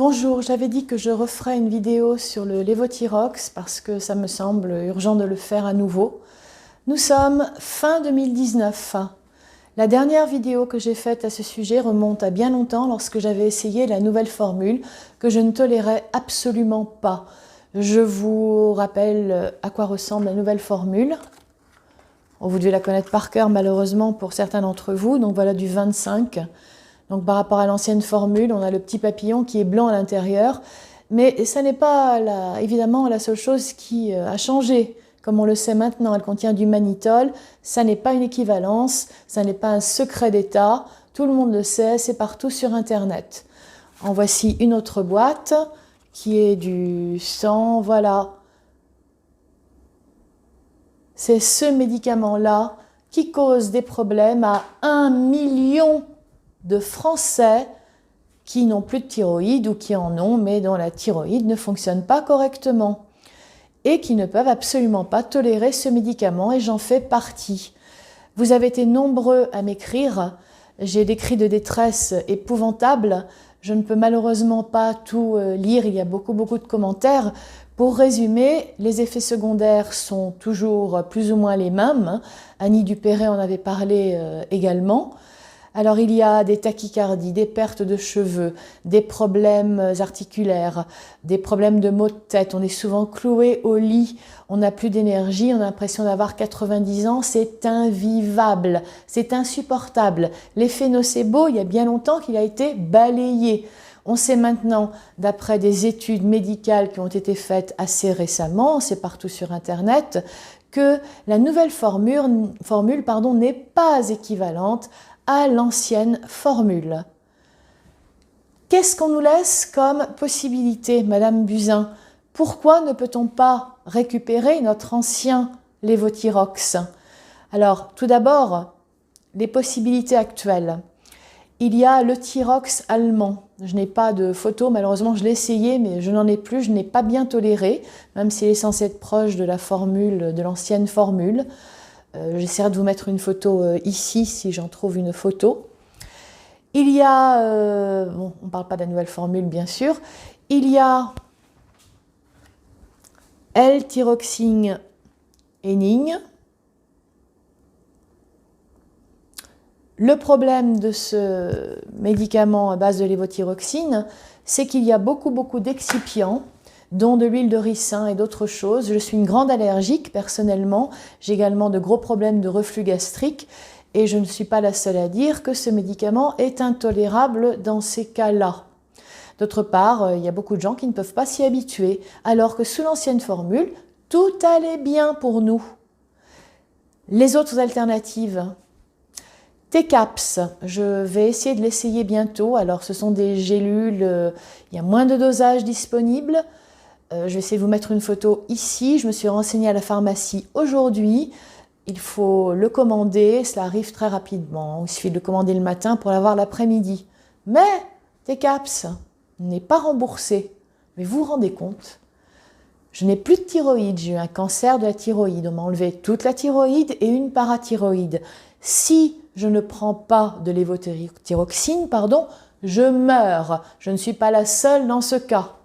Bonjour, j'avais dit que je referais une vidéo sur le Levothyrox parce que ça me semble urgent de le faire à nouveau. Nous sommes fin 2019. La dernière vidéo que j'ai faite à ce sujet remonte à bien longtemps lorsque j'avais essayé la nouvelle formule que je ne tolérais absolument pas. Je vous rappelle à quoi ressemble la nouvelle formule. Vous devez la connaître par cœur malheureusement pour certains d'entre vous, donc voilà du 25. Donc par rapport à l'ancienne formule, on a le petit papillon qui est blanc à l'intérieur, mais ça n'est pas évidemment la seule chose qui a changé. Comme on le sait maintenant, elle contient du mannitol, ça n'est pas une équivalence, ça n'est pas un secret d'État, tout le monde le sait, c'est partout sur Internet. En voici une autre boîte qui est du sang, voilà. C'est ce médicament-là qui cause des problèmes à 1 million de Français qui n'ont plus de thyroïde ou qui en ont, mais dont la thyroïde ne fonctionne pas correctement et qui ne peuvent absolument pas tolérer ce médicament, et j'en fais partie. Vous avez été nombreux à m'écrire, j'ai des cris de détresse épouvantables, je ne peux malheureusement pas tout lire, il y a beaucoup de commentaires. Pour résumer, les effets secondaires sont toujours plus ou moins les mêmes. Annie Dupéré en avait parlé également. Alors il y a des tachycardies, des pertes de cheveux, des problèmes articulaires, des problèmes de maux de tête. On est souvent cloué au lit, on n'a plus d'énergie, on a l'impression d'avoir 90 ans, c'est invivable, c'est insupportable. L'effet nocebo, il y a bien longtemps qu'il a été balayé. On sait maintenant, d'après des études médicales qui ont été faites assez récemment, c'est partout sur Internet, que la nouvelle formule n'est pas équivalente à l'ancienne formule. Qu'est-ce qu'on nous laisse comme possibilité, Madame Buzyn? Pourquoi ne peut-on pas récupérer notre ancien Levothyrox? Alors, tout d'abord, les possibilités actuelles. Il y a le Thyrox allemand. Je n'ai pas de photo, malheureusement je l'ai essayé, mais je n'en ai plus, je n'ai pas bien toléré, même s'il est censé être proche de la formule, de l'ancienne formule. J'essaierai de vous mettre une photo ici, si j'en trouve une photo. Il y a, bon, on ne parle pas de la nouvelle formule bien sûr, il y a L-thyroxine énigne. Le problème de ce médicament à base de lévothyroxine, c'est qu'il y a beaucoup d'excipients, dont de l'huile de ricin et d'autres choses. Je suis une grande allergique personnellement, j'ai également de gros problèmes de reflux gastrique et je ne suis pas la seule à dire que ce médicament est intolérable dans ces cas-là. D'autre part, il y a beaucoup de gens qui ne peuvent pas s'y habituer, alors que sous l'ancienne formule, tout allait bien pour nous. Les autres alternatives, T-Caps, je vais essayer de l'essayer bientôt. Alors ce sont des gélules, il y a moins de dosage disponible. Je vais essayer de vous mettre une photo ici. Je me suis renseignée à la pharmacie aujourd'hui. Il faut le commander, cela arrive très rapidement. Il suffit de le commander le matin pour l'avoir l'après-midi. Mais T-Caps n'est pas remboursé. Mais vous vous rendez compte? Je n'ai plus de thyroïde, j'ai eu un cancer de la thyroïde. On m'a enlevé toute la thyroïde et une parathyroïde. Si je ne prends pas de lévothyroxine, je meurs. Je ne suis pas la seule dans ce cas.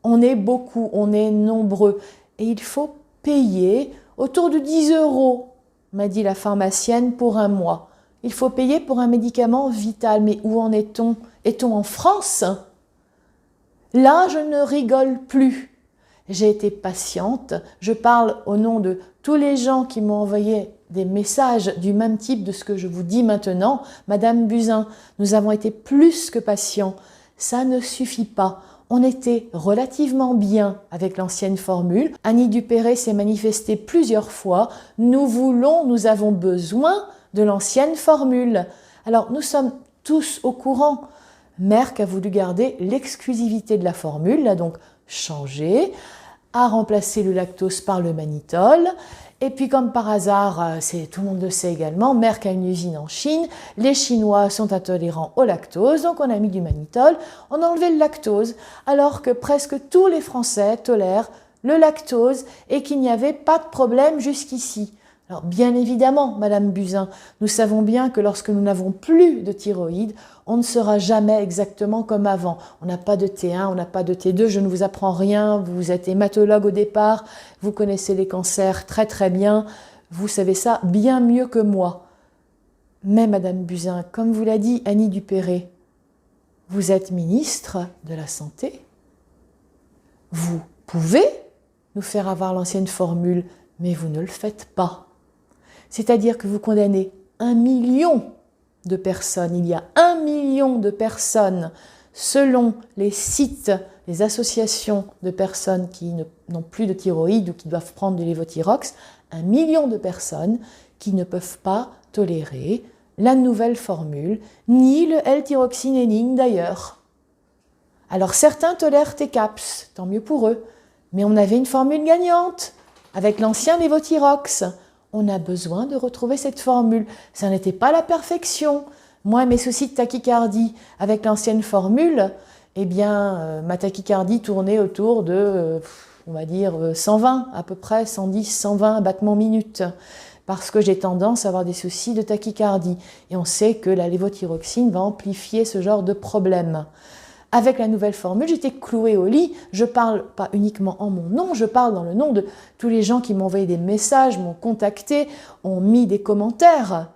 On est beaucoup, on est nombreux. Et il faut payer autour de 10 €, m'a dit la pharmacienne, pour un mois. Il faut payer pour un médicament vital. Mais où en est-on? Est-on en France? Là, je ne rigole plus. J'ai été patiente. Je parle au nom de tous les gens qui m'ont envoyé des messages du même type de ce que je vous dis maintenant. Madame Buzyn, nous avons été plus que patients. Ça ne suffit pas. On était relativement bien avec l'ancienne formule. Annie Dupéré s'est manifestée plusieurs fois. Nous avons besoin de l'ancienne formule. Alors, nous sommes tous au courant. Merck a voulu garder l'exclusivité de la formule, l'a donc changé, a remplacé le lactose par le mannitol. Et puis comme par hasard, tout le monde le sait également, Merck a une usine en Chine, les Chinois sont intolérants au lactose, donc on a mis du mannitol, on a enlevé le lactose, alors que presque tous les Français tolèrent le lactose et qu'il n'y avait pas de problème jusqu'ici. Alors bien évidemment, Madame Buzyn, nous savons bien que lorsque nous n'avons plus de thyroïde, on ne sera jamais exactement comme avant. On n'a pas de T1, on n'a pas de T2, je ne vous apprends rien, vous êtes hématologue au départ, vous connaissez les cancers très très bien, vous savez ça bien mieux que moi. Mais Madame Buzyn, comme vous l'a dit Annie Dupéré, vous êtes ministre de la Santé. Vous pouvez nous faire avoir l'ancienne formule, mais vous ne le faites pas. C'est-à-dire que vous condamnez 1 million de personnes. Il y a 1 million de personnes, selon les sites, les associations de personnes qui n'ont plus de thyroïde ou qui doivent prendre du lévothyrox, 1 million de personnes qui ne peuvent pas tolérer la nouvelle formule, ni le L-thyroxynéline d'ailleurs. Alors certains tolèrent TCAPS, tant mieux pour eux, mais on avait une formule gagnante avec l'ancien lévothyrox. On a besoin de retrouver cette formule. Ça n'était pas la perfection. Moi, mes soucis de tachycardie avec l'ancienne formule, eh bien, ma tachycardie tournait autour de, on va dire, 120 à peu près, 110, 120 battements minutes, parce que j'ai tendance à avoir des soucis de tachycardie. Et on sait que la lévothyroxine va amplifier ce genre de problème. Avec la nouvelle formule, j'étais clouée au lit. Je parle pas uniquement en mon nom, je parle dans le nom de tous les gens qui m'ont envoyé des messages, m'ont contacté, ont mis des commentaires.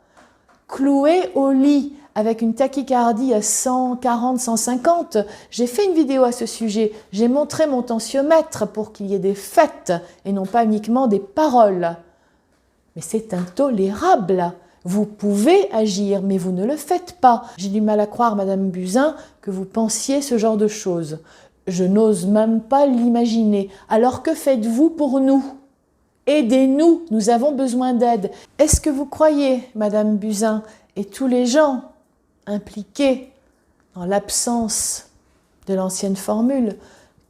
Clouée au lit avec une tachycardie à 140, 150. J'ai fait une vidéo à ce sujet. J'ai montré mon tensiomètre pour qu'il y ait des faits et non pas uniquement des paroles. Mais c'est intolérable. Vous pouvez agir, mais vous ne le faites pas. J'ai du mal à croire, Madame Buzyn, que vous pensiez ce genre de choses. Je n'ose même pas l'imaginer. Alors que faites-vous pour nous? Aidez-nous, nous avons besoin d'aide. Est-ce que vous croyez, Madame Buzyn, et tous les gens impliqués dans l'absence de l'ancienne formule,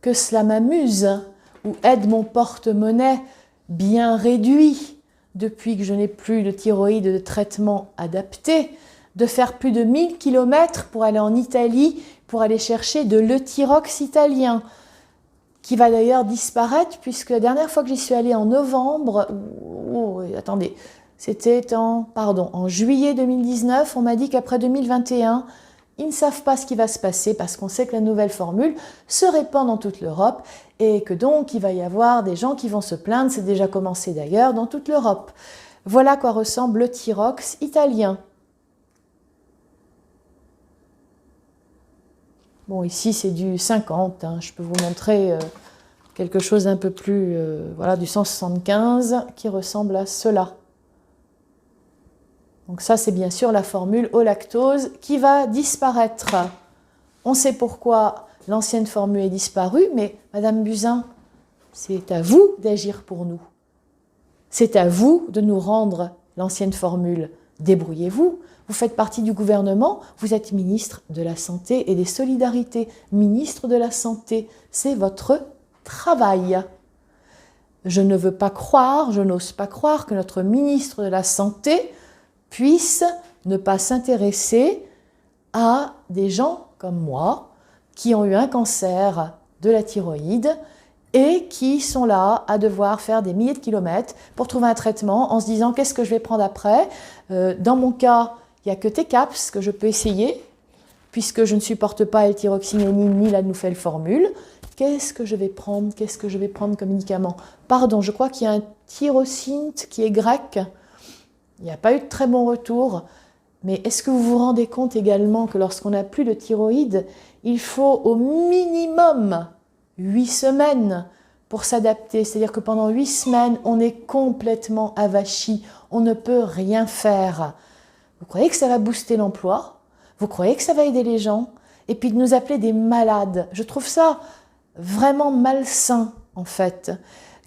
que cela m'amuse ou aide mon porte-monnaie bien réduit depuis que je n'ai plus de thyroïde de traitement adapté, de faire plus de 1000 km pour aller en Italie, pour aller chercher de l'Euthyrox italien, qui va d'ailleurs disparaître, puisque la dernière fois que j'y suis allée en novembre, attendez, c'était en juillet 2019, on m'a dit qu'après 2021, ils ne savent pas ce qui va se passer parce qu'on sait que la nouvelle formule se répand dans toute l'Europe et que donc il va y avoir des gens qui vont se plaindre, c'est déjà commencé d'ailleurs dans toute l'Europe. Voilà à quoi ressemble le Thyrox italien. Bon, ici c'est du 50, je peux vous montrer quelque chose d'un peu plus, voilà, du 175 qui ressemble à cela. Donc ça, c'est bien sûr la formule au lactose qui va disparaître. On sait pourquoi l'ancienne formule est disparue, mais Madame Buzyn, c'est à vous d'agir pour nous. C'est à vous de nous rendre l'ancienne formule. Débrouillez-vous. Vous faites partie du gouvernement, vous êtes ministre de la Santé et des Solidarités. Ministre de la Santé, c'est votre travail. Je ne veux pas croire, je n'ose pas croire que notre ministre de la Santé puisse ne pas s'intéresser à des gens comme moi qui ont eu un cancer de la thyroïde et qui sont là à devoir faire des milliers de kilomètres pour trouver un traitement en se disant qu'est-ce que je vais prendre après. Dans mon cas, il n'y a que TCAPS que je peux essayer puisque je ne supporte pas la thyroxynéline ni la nouvelle formule. Qu'est-ce que je vais prendre? Qu'est-ce que je vais prendre comme médicament? Pardon, je crois qu'il y a un tyrosinte qui est grec. Il n'y a pas eu de très bon retour, mais est-ce que vous vous rendez compte également que lorsqu'on n'a plus de thyroïde, il faut au minimum 8 semaines pour s'adapter. C'est-à-dire que pendant 8 semaines, on est complètement avachi, on ne peut rien faire. Vous croyez que ça va booster l'emploi? Vous croyez que ça va aider les gens? Et puis de nous appeler des malades. Je trouve ça vraiment malsain, en fait.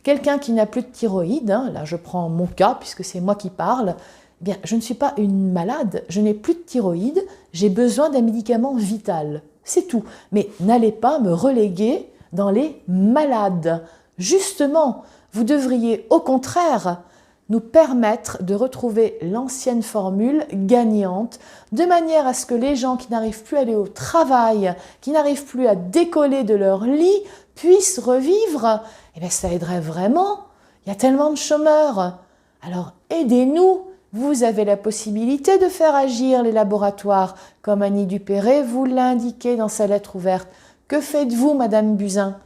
Quelqu'un qui n'a plus de thyroïde, là je prends mon cas puisque c'est moi qui parle, eh bien je ne suis pas une malade, je n'ai plus de thyroïde, j'ai besoin d'un médicament vital, c'est tout. Mais n'allez pas me reléguer dans les malades. Justement, vous devriez au contraire nous permettre de retrouver l'ancienne formule gagnante, de manière à ce que les gens qui n'arrivent plus à aller au travail, qui n'arrivent plus à décoller de leur lit, puissent revivre. Eh bien, ça aiderait vraiment. Il y a tellement de chômeurs. Alors aidez-nous. Vous avez la possibilité de faire agir les laboratoires, comme Annie Dupéré vous l'a indiqué dans sa lettre ouverte. Que faites-vous, Madame Buzyn?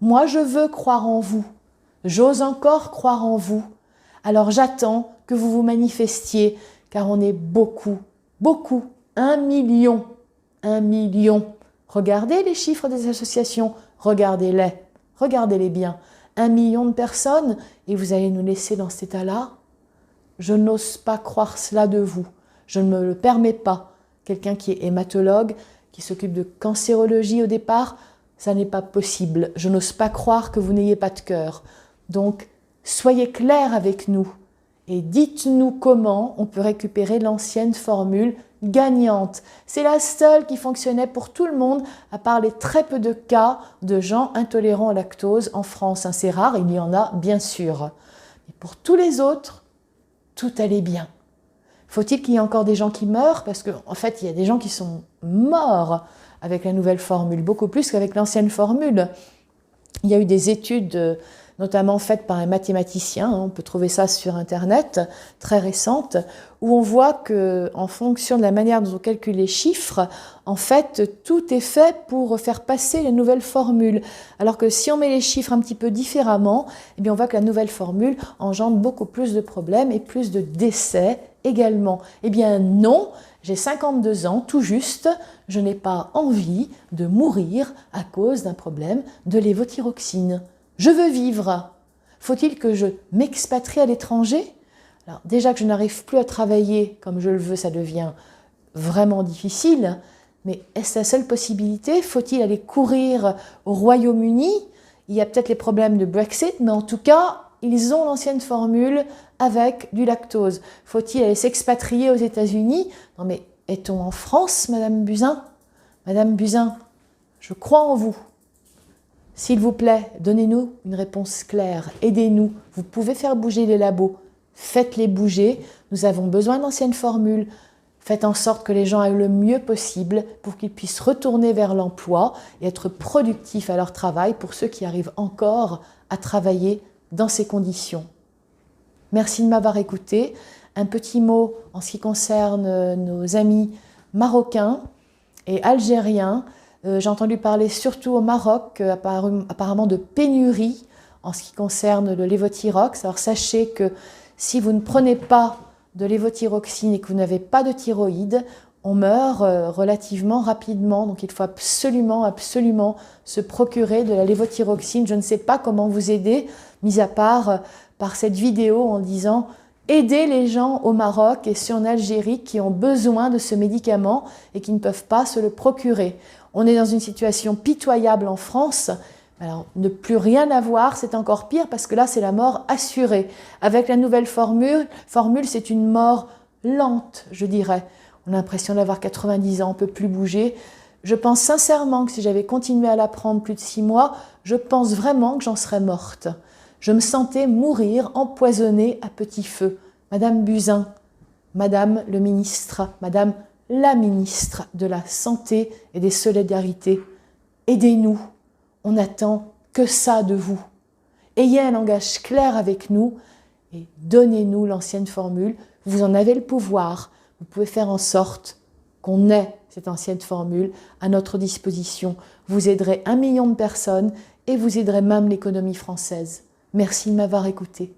Moi, je veux croire en vous. J'ose encore croire en vous. Alors j'attends que vous vous manifestiez, car on est beaucoup, beaucoup, 1 million, 1 million. Regardez les chiffres des associations, regardez-les bien. 1 million de personnes, et vous allez nous laisser dans cet état-là? Je n'ose pas croire cela de vous. Je ne me le permets pas. Quelqu'un qui est hématologue, qui s'occupe de cancérologie au départ, ça n'est pas possible. Je n'ose pas croire que vous n'ayez pas de cœur. Donc, soyez clairs avec nous et dites-nous comment on peut récupérer l'ancienne formule gagnante. C'est la seule qui fonctionnait pour tout le monde, à part les très peu de cas de gens intolérants au lactose en France. C'est rare, il y en a bien sûr. Mais pour tous les autres, tout allait bien. Faut-il qu'il y ait encore des gens qui meurent? Parce qu'en fait, il y a des gens qui sont morts avec la nouvelle formule, beaucoup plus qu'avec l'ancienne formule. Il y a eu des études, notamment faites par un mathématicien, on peut trouver ça sur Internet, très récentes, où on voit qu'en fonction de la manière dont on calcule les chiffres, en fait, tout est fait pour faire passer les nouvelles formules. Alors que si on met les chiffres un petit peu différemment, eh bien on voit que la nouvelle formule engendre beaucoup plus de problèmes et plus de décès également. Eh bien non, j'ai 52 ans, tout juste, je n'ai pas envie de mourir à cause d'un problème de lévothyroxine. Je veux vivre. Faut-il que je m'expatrie à l'étranger? Alors déjà que je n'arrive plus à travailler comme je le veux, ça devient vraiment difficile. Mais est-ce la seule possibilité? Faut-il aller courir au Royaume-Uni? Il y a peut-être les problèmes de Brexit, mais en tout cas, ils ont l'ancienne formule avec du lactose. Faut-il aller s'expatrier aux États-Unis? Non mais est-on en France, Madame Buzyn? Madame Buzyn, je crois en vous. S'il vous plaît, donnez-nous une réponse claire, aidez-nous. Vous pouvez faire bouger les labos, faites-les bouger. Nous avons besoin d'anciennes formules. Faites en sorte que les gens aillent le mieux possible pour qu'ils puissent retourner vers l'emploi et être productifs à leur travail pour ceux qui arrivent encore à travailler dans ces conditions. Merci de m'avoir écouté. Un petit mot en ce qui concerne nos amis marocains et algériens. J'ai entendu parler surtout au Maroc, apparemment de pénurie en ce qui concerne le lévothyrox. Alors sachez que si vous ne prenez pas de lévothyroxine et que vous n'avez pas de thyroïde, on meurt relativement rapidement. Donc il faut absolument, absolument se procurer de la lévothyroxine. Je ne sais pas comment vous aider, mis à part par cette vidéo en disant « Aidez les gens au Maroc et ceux en Algérie qui ont besoin de ce médicament et qui ne peuvent pas se le procurer ». On est dans une situation pitoyable en France. Alors, ne plus rien avoir, c'est encore pire parce que là, c'est la mort assurée. Avec la nouvelle formule, c'est une mort lente, je dirais. On a l'impression d'avoir 90 ans, on ne peut plus bouger. Je pense sincèrement que si j'avais continué à la prendre plus de 6 mois, je pense vraiment que j'en serais morte. Je me sentais mourir empoisonnée à petit feu. Madame Buzyn, Madame le ministre, Madame la ministre de la Santé et des Solidarités, aidez-nous. On n'attend que ça de vous. Ayez un langage clair avec nous et donnez-nous l'ancienne formule. Vous en avez le pouvoir. Vous pouvez faire en sorte qu'on ait cette ancienne formule à notre disposition. Vous aiderez 1 million de personnes et vous aiderez même l'économie française. Merci de m'avoir écouté.